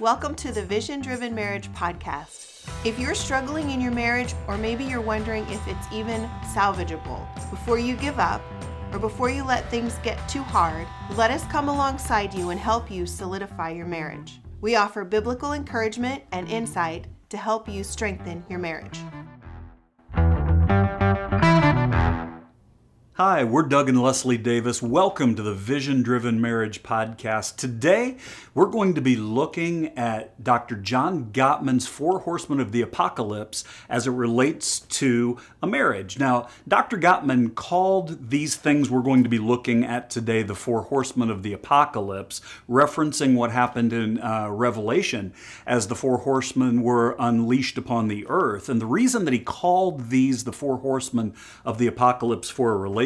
Welcome to the Vision Driven Marriage Podcast. If you're struggling in your marriage, or maybe you're wondering if it's even salvageable, before you give up, or before you let things get too hard, let us come alongside you and help you solidify your marriage. We offer biblical encouragement and insight to help you strengthen your marriage. Hi, we're Doug and Leslie Davis. Welcome to the Vision Driven Marriage Podcast. Today, we're going to be looking at Dr. John Gottman's Four Horsemen of the Apocalypse as it relates to a marriage. Now, Dr. Gottman called these things we're going to be looking at today the Four Horsemen of the Apocalypse, referencing what happened in Revelation as the four horsemen were unleashed upon the earth. And the reason that he called these the Four Horsemen of the Apocalypse for a relationship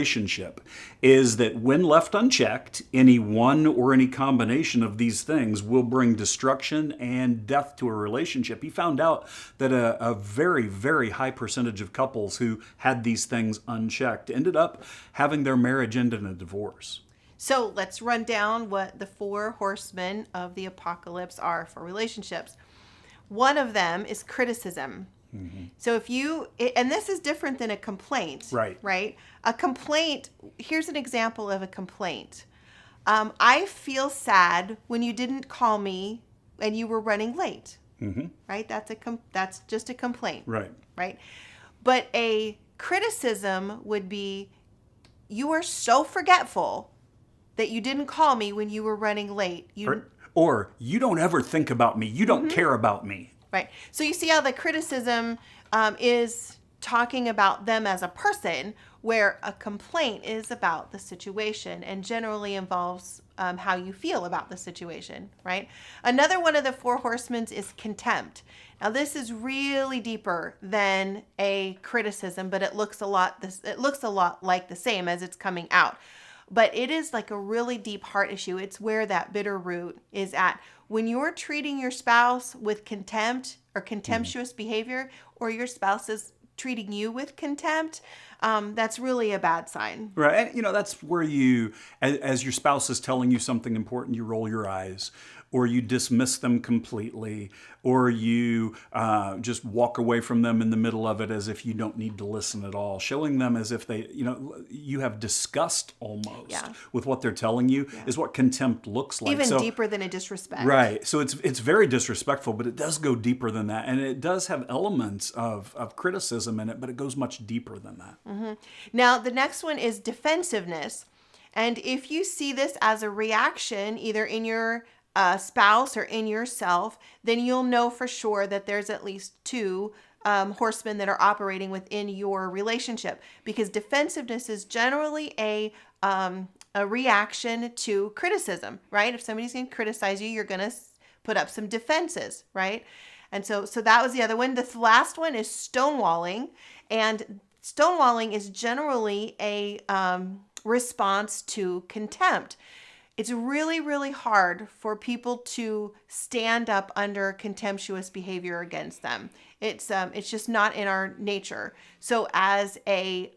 is that when left unchecked, any one or any combination of these things will bring destruction and death to a relationship. He found out that a very, very high percentage of couples who had these things unchecked ended up having their marriage end in a divorce. So let's run down what the four horsemen of the apocalypse are for relationships. One of them is criticism. Mm-hmm. So and this is different than a complaint, right? A complaint, here's an example of a complaint. I feel sad when you didn't call me and you were running late, right? That's just a complaint, right? But a criticism would be, you are so forgetful that you didn't call me when you were running late. Or you don't ever think about me. You don't care about me. Right. So you see how the criticism is talking about them as a person, where a complaint is about the situation and generally involves how you feel about the situation, right? Another one of the four horsemen is contempt. Now this is really deeper than a criticism, but it looks a lot like the same as it's coming out. But it is like a really deep heart issue. It's where that bitter root is at. When you're treating your spouse with contempt or contemptuous behavior, or your spouse is treating you with contempt, that's really a bad sign. Right. And, that's where you, as your spouse is telling you something important, you roll your eyes, or you dismiss them completely, or you just walk away from them in the middle of it as if you don't need to listen at all, showing them as if they, you have disgust almost with what they're telling you is what contempt looks like. Even deeper than a disrespect. Right. So it's very disrespectful, but it does go deeper than that. And it does have elements of criticism in it, but it goes much deeper than that. Mm-hmm. Now, the next one is defensiveness. And if you see this as a reaction, either in your spouse or in yourself, then you'll know for sure that there's at least two horsemen that are operating within your relationship, because defensiveness is generally a reaction to criticism, right? If somebody's going to criticize you, you're going to put up some defenses, right? And so that was the other one. The last one is stonewalling, and stonewalling is generally a response to contempt. It's really, really hard for people to stand up under contemptuous behavior against them. It's just not in our nature. So as a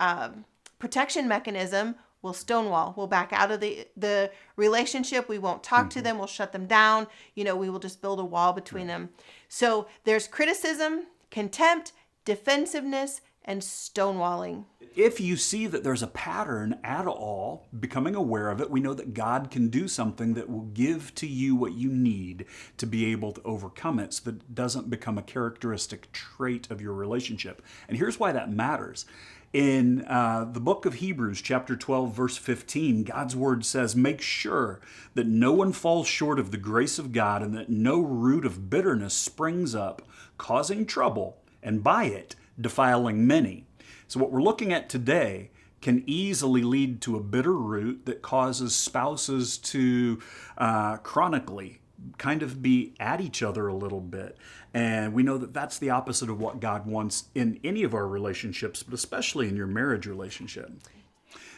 protection mechanism, we'll stonewall. We'll back out of the relationship. We won't talk to them. We'll shut them down. We will just build a wall between them. So there's criticism, contempt, defensiveness, and stonewalling. If you see that there's a pattern at all, becoming aware of it, we know that God can do something that will give to you what you need to be able to overcome it, so that it doesn't become a characteristic trait of your relationship. And here's why that matters. In the book of Hebrews, chapter 12, verse 15, God's word says, "Make sure that no one falls short of the grace of God, and that no root of bitterness springs up, causing trouble, and by it defiling many." So what we're looking at today can easily lead to a bitter root that causes spouses to chronically kind of be at each other a little bit. And we know that that's the opposite of what God wants in any of our relationships, but especially in your marriage relationship.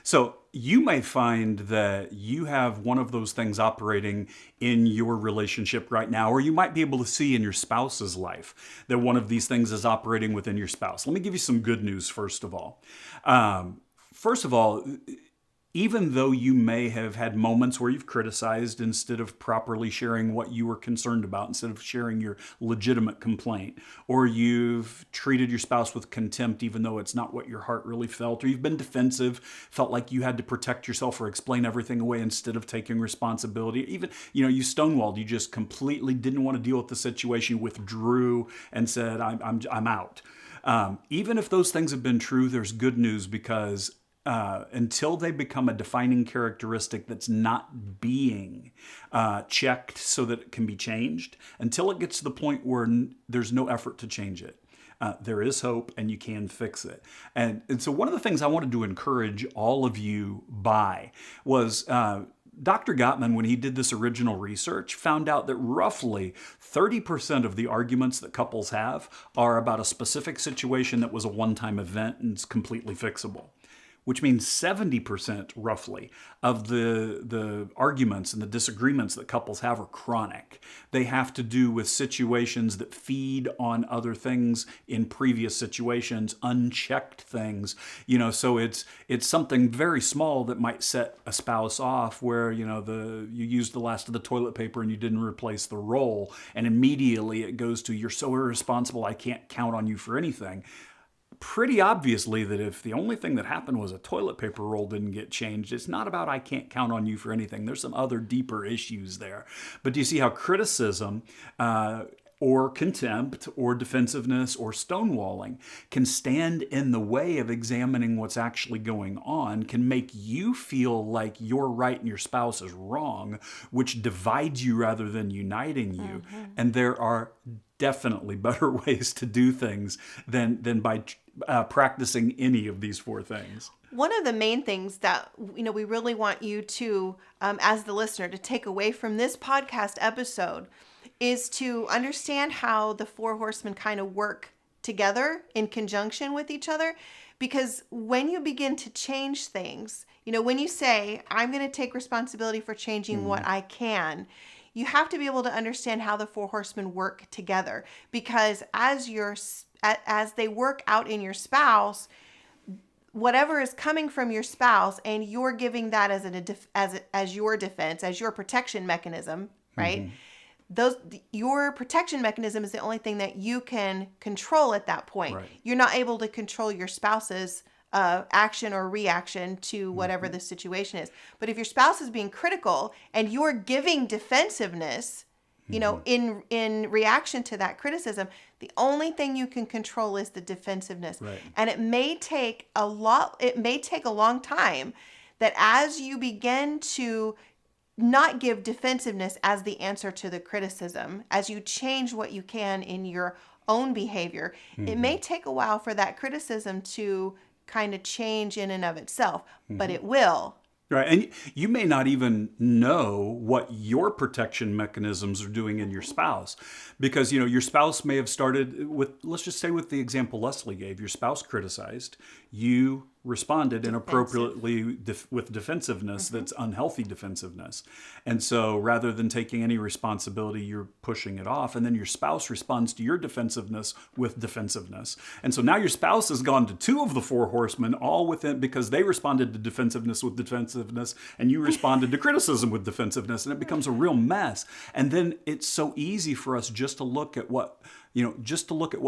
So you may find that you have one of those things operating in your relationship right now, or you might be able to see in your spouse's life that one of these things is operating within your spouse. Let me give you some good news first of all. even though you may have had moments where you've criticized instead of properly sharing what you were concerned about, instead of sharing your legitimate complaint, or you've treated your spouse with contempt even though it's not what your heart really felt, or you've been defensive, felt like you had to protect yourself or explain everything away instead of taking responsibility. Even, you stonewalled, you just completely didn't want to deal with the situation, withdrew and said, I'm out. Even if those things have been true, there's good news, because until they become a defining characteristic that's not being checked so that it can be changed, until it gets to the point where there's no effort to change it, there is hope and you can fix it. And so one of the things I wanted to encourage all of you by was Dr. Gottman, when he did this original research, found out that roughly 30% of the arguments that couples have are about a specific situation that was a one-time event and is completely fixable, which means 70% roughly of the arguments and the disagreements that couples have are chronic. They have to do with situations that feed on other things in previous situations, unchecked things. So it's something very small that might set a spouse off, where you used the last of the toilet paper and you didn't replace the roll, and immediately it goes to, you're so irresponsible, I can't count on you for anything. Pretty obviously that if the only thing that happened was a toilet paper roll didn't get changed, it's not about I can't count on you for anything. There's some other deeper issues there. But do you see how criticism or contempt or defensiveness or stonewalling can stand in the way of examining what's actually going on, can make you feel like you're right and your spouse is wrong, which divides you rather than uniting you. And there are definitely better ways to do things than by practicing any of these four things. One of the main things that we really want you to, as the listener, to take away from this podcast episode is to understand how the four horsemen kind of work together in conjunction with each other. Because when you begin to change things, when you say, I'm going to take responsibility for changing what I can, you have to be able to understand how the four horsemen work together. Because as they work out in your spouse, whatever is coming from your spouse, and you're giving that as your defense, as your protection mechanism, right? Your protection mechanism is the only thing that you can control at that point. Right. You're not able to control your spouse's action or reaction to whatever the situation is. But if your spouse is being critical and you're giving defensiveness, in reaction to that criticism, the only thing you can control is the defensiveness. Right. And it may take a long time that as you begin to not give defensiveness as the answer to the criticism, as you change what you can in your own behavior, it may take a while for that criticism to kind of change in and of itself, but it will. Right. And you may not even know what your protection mechanisms are doing in your spouse, because, your spouse may have started with, let's just say with the example Leslie gave, your spouse criticized, you responded inappropriately with defensiveness that's unhealthy defensiveness. And so rather than taking any responsibility, you're pushing it off. And then your spouse responds to your defensiveness with defensiveness. And so now your spouse has gone to two of the four horsemen, all within, because they responded to defensiveness with defensiveness, and you responded to criticism with defensiveness. And it becomes a real mess. And then it's so easy for us just to look at what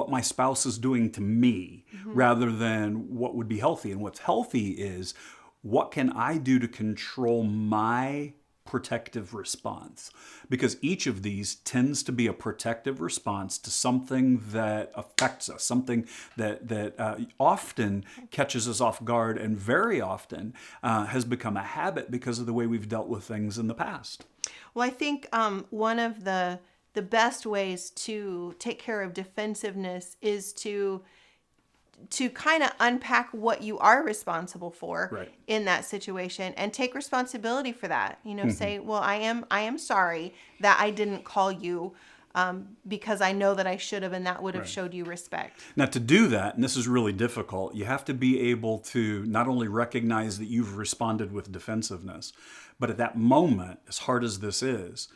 my spouse is doing to me, rather than what would be healthy. And what's healthy is, what can I do to control my protective response? Because each of these tends to be a protective response to something that affects us, something that often catches us off guard, and very often has become a habit because of the way we've dealt with things in the past. Well, I think one of the best ways to take care of defensiveness is to kind of unpack what you are responsible for in that situation, and take responsibility for that. Say, well, I am sorry that I didn't call you because I know that I should have, and that would have showed you respect. Now, to do that, and this is really difficult, you have to be able to not only recognize that you've responded with defensiveness, but at that moment, as hard as this is,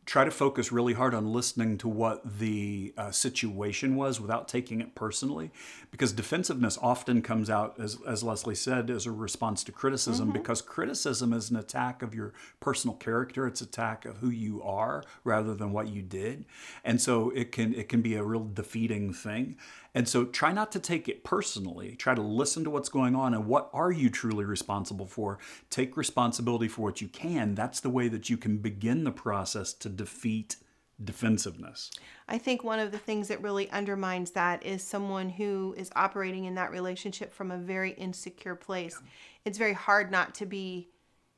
try to focus really hard on listening to what the situation was without taking it personally, because defensiveness often comes out, as Leslie said, as a response to criticism, because criticism is an attack of your personal character. It's an attack of who you are rather than what you did. And so it can be a real defeating thing. And so try not to take it personally. Try to listen to what's going on and what are you truly responsible for. Take responsibility for what you can. That's the way that you can begin the process to defeat defensiveness. I think one of the things that really undermines that is someone who is operating in that relationship from a very insecure place. It's very hard not to be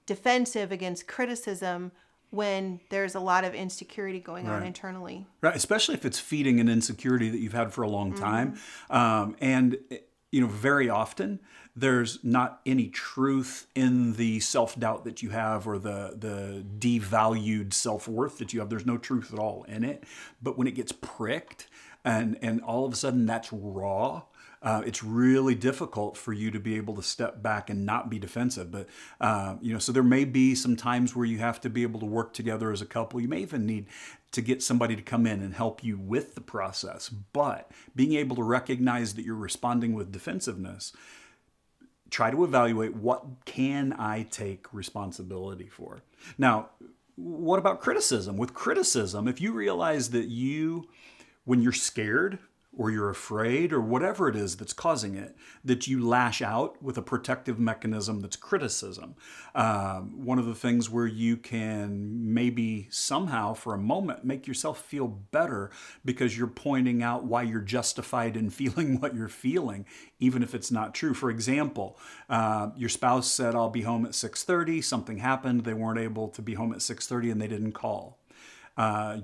defensive against criticism when there's a lot of insecurity going on internally. Right, especially if it's feeding an insecurity that you've had for a long time. And, very often there's not any truth in the self-doubt that you have or the devalued self-worth that you have. There's no truth at all in it. But when it gets pricked and all of a sudden that's raw, it's really difficult for you to be able to step back and not be defensive. But, so there may be some times where you have to be able to work together as a couple. You may even need to get somebody to come in and help you with the process. But being able to recognize that you're responding with defensiveness, try to evaluate what can I take responsibility for. Now, what about criticism? With criticism, if you realize that when you're scared, or you're afraid, or whatever it is that's causing it, that you lash out with a protective mechanism that's criticism. One of the things where you can maybe somehow for a moment make yourself feel better because you're pointing out why you're justified in feeling what you're feeling, even if it's not true. For example, your spouse said, I'll be home at 6:30. Something happened. They weren't able to be home at 6:30 and they didn't call.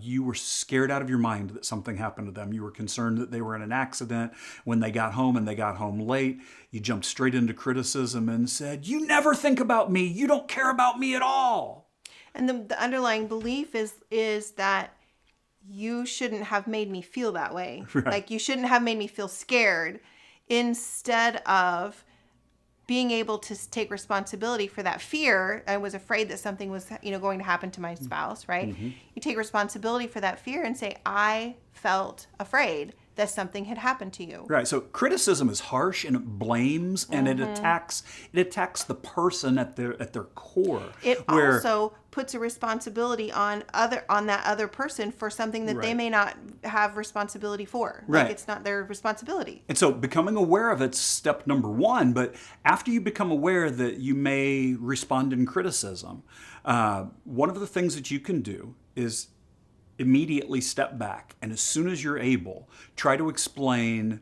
You were scared out of your mind that something happened to them. You were concerned that they were in an accident when they got home and they got home late. You jumped straight into criticism and said, you never think about me. You don't care about me at all. And the underlying belief is that you shouldn't have made me feel that way. Right. Like you shouldn't have made me feel scared, instead of being able to take responsibility for that fear. I was afraid that something was, going to happen to my spouse, right? Mm-hmm. You take responsibility for that fear and say, I felt afraid that something had happened to you. Right. So criticism is harsh and it blames and it attacks the person at their core. It also puts a responsibility on that other person for something that they may not have responsibility for. Right. Like it's not their responsibility. And so becoming aware of it's step number one. But after you become aware that you may respond in criticism, one of the things that you can do is immediately step back, and as soon as you're able, try to explain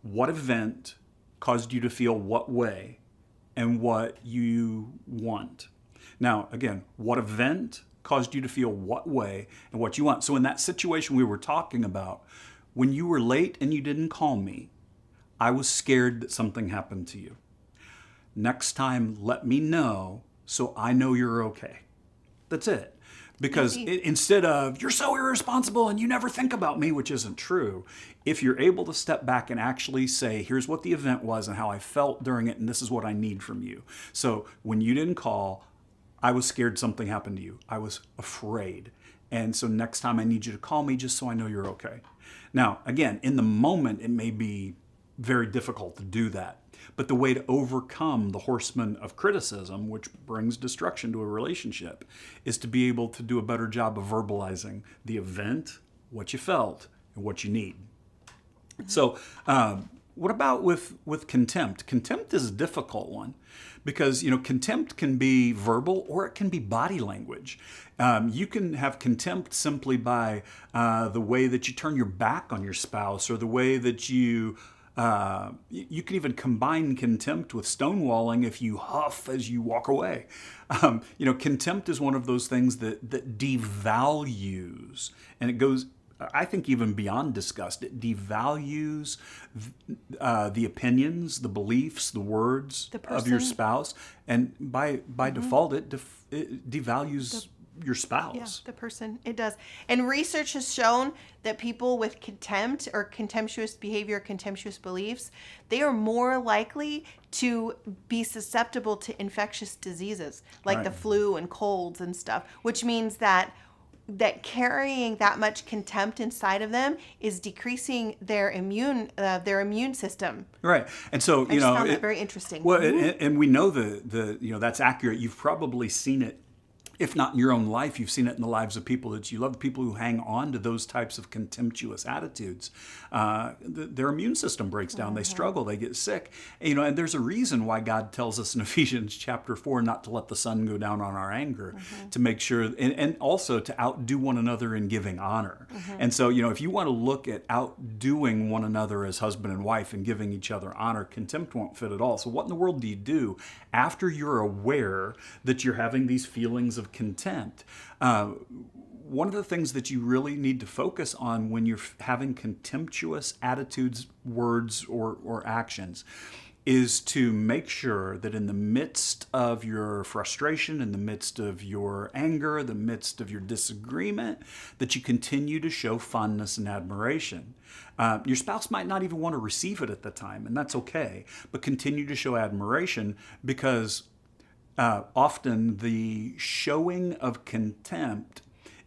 what event caused you to feel what way and what you want. Now, again, what event caused you to feel what way and what you want. So in that situation we were talking about, when you were late and you didn't call me, I was scared that something happened to you. Next time, let me know so I know you're okay. That's it. Because instead of, you're so irresponsible and you never think about me, which isn't true, if you're able to step back and actually say, here's what the event was and how I felt during it, and this is what I need from you. So when you didn't call, I was scared something happened to you. I was afraid. And so next time I need you to call me just so I know you're okay. Now, again, in the moment, it may be very difficult to do that. But the way to overcome the horsemen of criticism, which brings destruction to a relationship, is to be able to do a better job of verbalizing the event, what you felt, and what you need. So what about with contempt? Contempt is a difficult one because, contempt can be verbal or it can be body language. You can have contempt simply by the way that you turn your back on your spouse or the way that you can even combine contempt with stonewalling if you huff as you walk away. Contempt is one of those things that devalues, and it goes, I think, even beyond disgust. It devalues the opinions, the beliefs, the words of your spouse, and by default, it devalues your spouse. Yeah, the person. It does. And research has shown that people with contempt or contemptuous behavior, contemptuous beliefs, they are more likely to be susceptible to infectious diseases like the flu and colds and stuff, which means that that carrying that much contempt inside of them is decreasing their immune system. Right. And so, I just found that very interesting. Well, and we know that's accurate. You've probably seen it. If not in your own life, you've seen it in the lives of people that you love, people who hang on to those types of contemptuous attitudes. Their immune system breaks down. They struggle. They get sick. And there's a reason why God tells us in Ephesians chapter 4 not to let the sun go down on our anger, to make sure, and also to outdo one another in giving honor. And so, if you want to look at outdoing one another as husband and wife and giving each other honor, contempt won't fit at all. So what in the world do you do after you're aware that you're having these feelings of contempt? One of the things that you really need to focus on when you're having contemptuous attitudes, words, or actions is to make sure that in the midst of your frustration, in the midst of your anger, the midst of your disagreement, that you continue to show fondness and admiration. Your spouse might not even want to receive it at the time, and that's okay, but continue to show admiration, because often the showing of contempt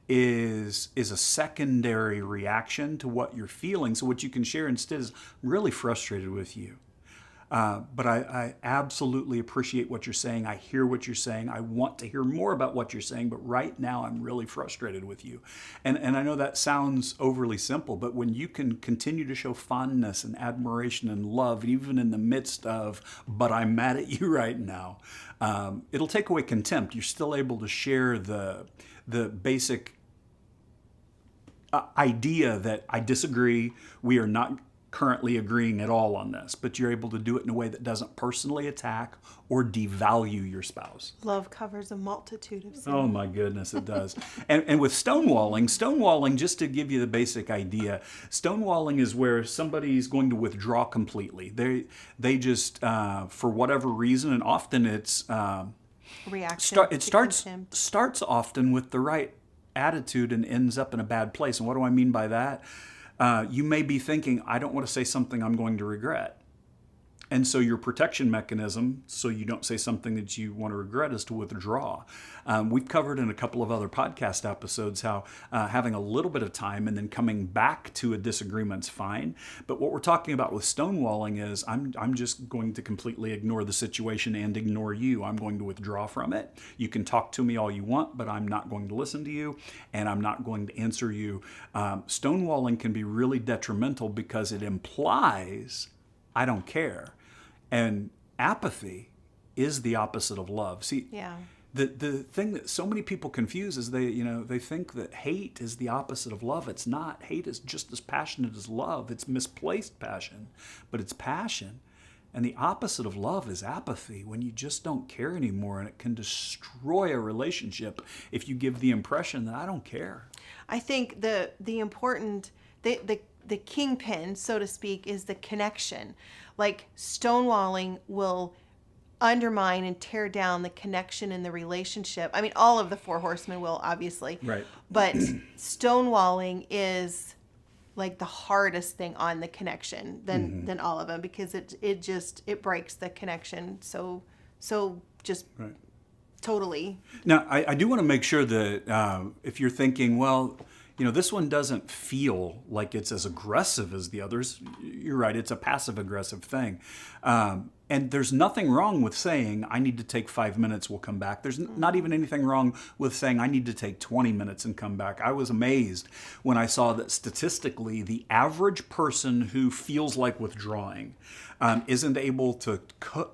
is a secondary reaction to what you're feeling. So what you can share instead is, I'm really frustrated with you. But I absolutely appreciate what you're saying. I hear what you're saying. I want to hear more about what you're saying, but right now I'm really frustrated with you. And I know that sounds overly simple, but when you can continue to show fondness and admiration and love, even in the midst of, but I'm mad at you right now, it'll take away contempt. You're still able to share the basic idea that I disagree, we are not currently agreeing at all on this, but you're able to do it in a way that doesn't personally attack or devalue your spouse. Love covers a multitude of sins. Oh my goodness, it does. And with stonewalling, just to give you the basic idea, stonewalling is where somebody's going to withdraw completely. They just, for whatever reason, and often it's reaction. It starts often with the right attitude and ends up in a bad place. And what do I mean by that? You may be thinking, I don't want to say something I'm going to regret. And so your protection mechanism, so you don't say something that you want to regret, is to withdraw. We've covered in a couple of other podcast episodes how having a little bit of time and then coming back to a disagreement's fine. But what we're talking about with stonewalling is I'm just going to completely ignore the situation and ignore you. I'm going to withdraw from it. You can talk to me all you want, but I'm not going to listen to you, and I'm not going to answer you. Stonewalling can be really detrimental because it implies I don't care. And apathy is the opposite of love. See, the thing that so many people confuse is they think that hate is the opposite of love. It's not. Hate is just as passionate as love. It's misplaced passion, but it's passion. And the opposite of love is apathy, when you just don't care anymore, and it can destroy a relationship if you give the impression that I don't care. I think the kingpin, so to speak, is the connection. Like stonewalling will undermine and tear down the connection in the relationship. I mean, all of the four horsemen will, obviously. Right. But stonewalling is like the hardest thing on the connection than all of them, because it breaks the connection so just right. Totally. Now, I do want to make sure that if you're thinking, well, this one doesn't feel like it's as aggressive as the others. You're right. It's a passive-aggressive thing. And there's nothing wrong with saying, I need to take 5 minutes, we'll come back. There's not even anything wrong with saying, I need to take 20 minutes and come back. I was amazed when I saw that statistically, the average person who feels like withdrawing isn't able to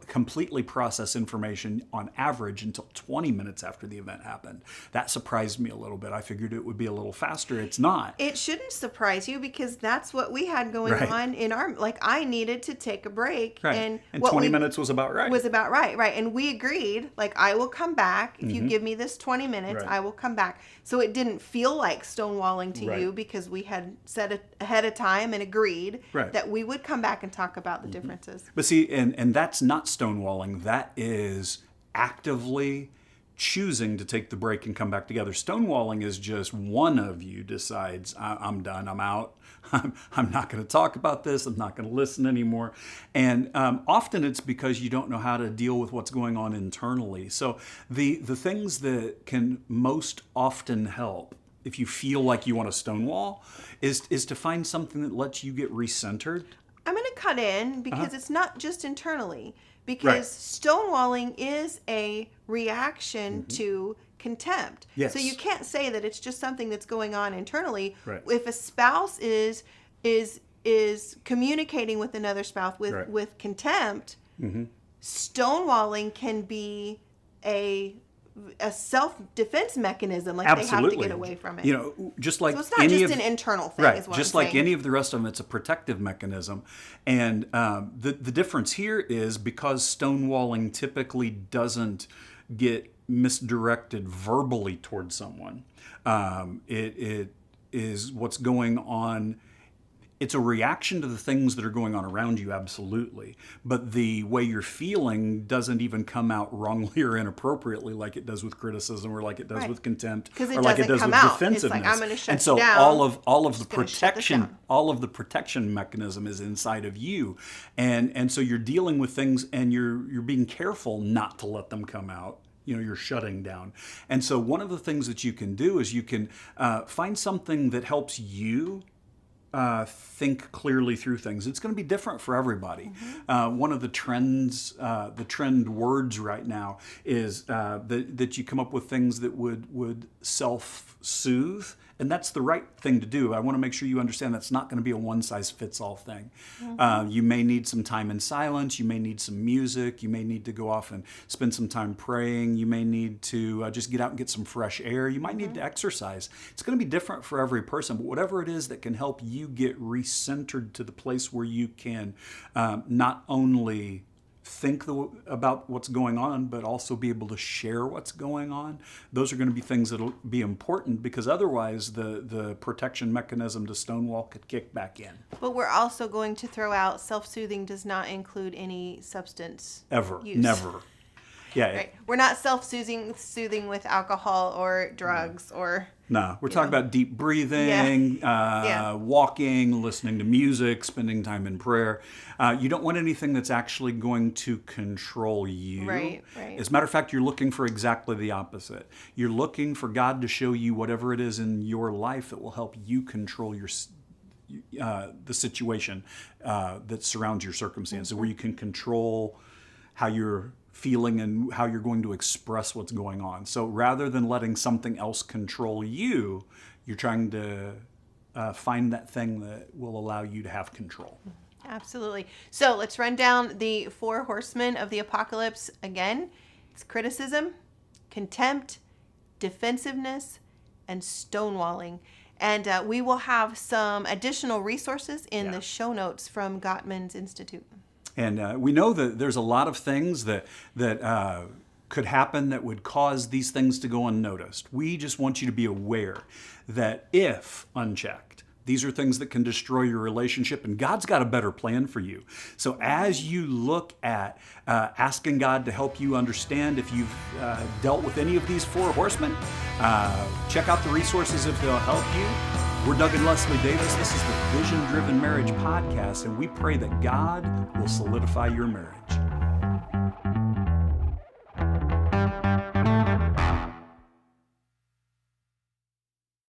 completely process information on average until 20 minutes after the event happened. That surprised me a little bit. I figured it would be a little faster. It's not. It shouldn't surprise you, because that's what we had going on in our, I needed to take a break. Right. And 20 minutes was about right. Was about right. And we agreed, I will come back. If you give me this 20 minutes, I will come back. So it didn't feel like stonewalling to you, because we had said it ahead of time and agreed that we would come back and talk about the differences. But see, and that's not stonewalling. That is actively choosing to take the break and come back together. Stonewalling is just one of you decides, I'm done, I'm out. I'm not going to talk about this. I'm not going to listen anymore. And often it's because you don't know how to deal with what's going on internally. So the things that can most often help if you feel like you want to stonewall, is to find something that lets you get recentered. I'm going to cut in because it's not just internally. Because Right. stonewalling is a reaction to contempt. Yes. So you can't say that it's just something that's going on internally. Right. If a spouse is communicating with another spouse with contempt, stonewalling can be a self-defense mechanism. Like Absolutely. they have to get away from it. You know, just like So it's not any just of, an internal thing, right? is what Just I'm like saying. any of the rest of them, it's a protective mechanism. And the difference here is because stonewalling typically doesn't get misdirected verbally towards someone. It is what's going on. It's a reaction to the things that are going on around you, absolutely. But the way you're feeling doesn't even come out wrongly or inappropriately like it does with criticism or like it does with contempt Because it or like it doesn't does come with out. defensiveness. It's like, I'm going to shut and so you down. all of the gonna shut this protection, down. all of the protection mechanism is inside of you. And so you're dealing with things and you're being careful not to let them come out. You know, you're shutting down. And so one of the things that you can do is you can find something that helps you think clearly through things. It's going to be different for everybody. One of the the trend words right now is that you come up with things that would self-soothe, and that's the right thing to do. I want to make sure you understand that's not going to be a one-size-fits-all thing. You may need some time in silence. You may need some music. You may need to go off and spend some time praying. You may need to just get out and get some fresh air. You might need to exercise. It's going to be different for every person, but whatever it is that can help you get recentered to the place where you can not only think about what's going on, but also be able to share what's going on. Those are going to be things that'll be important, because otherwise the protection mechanism to stonewall could kick back in. But we're also going to throw out self-soothing does not include any substance Ever. use. Never. Yeah. Right. We're not soothing with alcohol or drugs or... No, we're talking about deep breathing, walking, listening to music, spending time in prayer. You don't want anything that's actually going to control you. Right. As a matter of fact, you're looking for exactly the opposite. You're looking for God to show you whatever it is in your life that will help you control the situation that surrounds your circumstances, where you can control how you're feeling and how you're going to express what's going on. So rather than letting something else control you, you're trying to find that thing that will allow you to have control. Absolutely. So let's run down the 4 horsemen of the apocalypse again. It's criticism, contempt, defensiveness, and stonewalling. And we will have some additional resources in the show notes from Gottman's Institute. And we know that there's a lot of things that could happen that would cause these things to go unnoticed. We just want you to be aware that if unchecked, these are things that can destroy your relationship, and God's got a better plan for you. So as you look at asking God to help you understand if you've dealt with any of these 4 horsemen, check out the resources if they'll help you. We're Doug and Leslie Davis. This is the Vision Driven Marriage Podcast, and we pray that God will solidify your marriage.